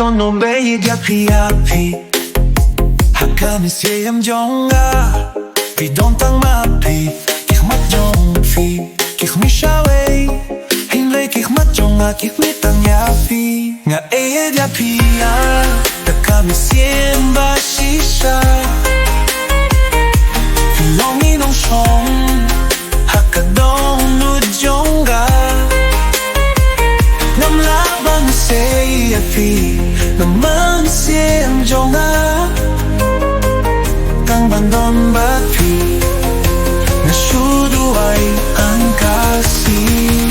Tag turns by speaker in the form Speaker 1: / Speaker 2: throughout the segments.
Speaker 1: abandono media piapi Hakami siyam jonga Pidon tang mapi Kik mat jong fi Kik mi shaway Hinlay kik mat jonga Kik mi tang yafi Nga media pia Hakami siyam ba shisha Filongi nong shong Hakadong nu jonga Nam labang say yafi Naman siyam jonga Kang bandon bapi Nashuduay ang kasih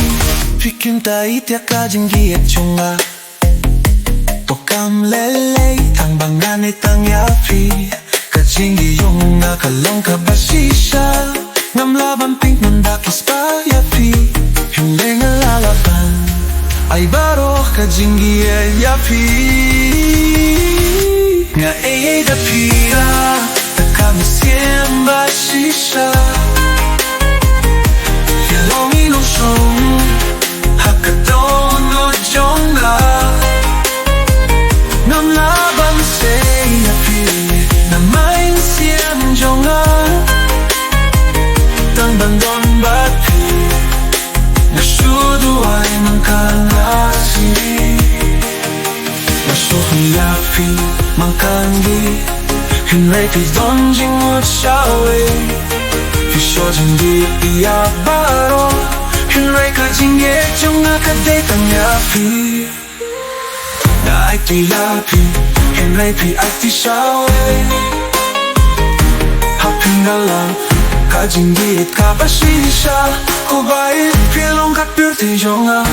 Speaker 1: Pikim tayo tiakajing giat chunga Tokam lele Tang banganit ang yapi Kajing giyong nakalong kabasisya Ngam laban pink nandakis pa yapi Himle nga lalaban Ay baro kajing giat yapi Nga da pira Kami siempre shisha Filongi no shong Hakadon no jonga Nam labang say yapi Namain siyam jonga Tang bandon bati Nashudu ay mangkalasi Nashudu yapi mangkangi Hinlay pidon jing mo shaway Fisho jing di iyabaro Hinlay ka jing ye jong akaday tang yapi Na ay ti yapi Hinlay pi ay ti shaway Hapin na lang Ka jing di it ka basisha Kubait pilong kat beauty jonga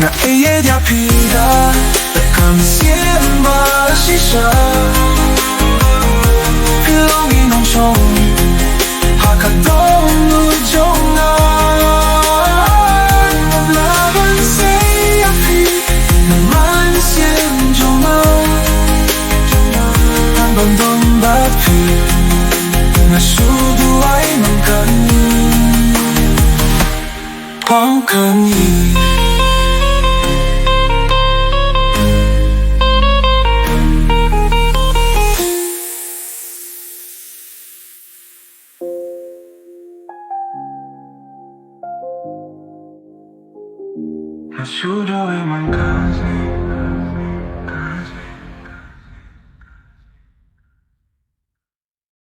Speaker 1: Na ay yapi da Kami siempre shisha Filongi nong shong Hakadong nu jonga Laban say yapi Naman siyem jonga Ang bandon bapi Nashudu ay mangkani Pangkani Nashudu ay mangkani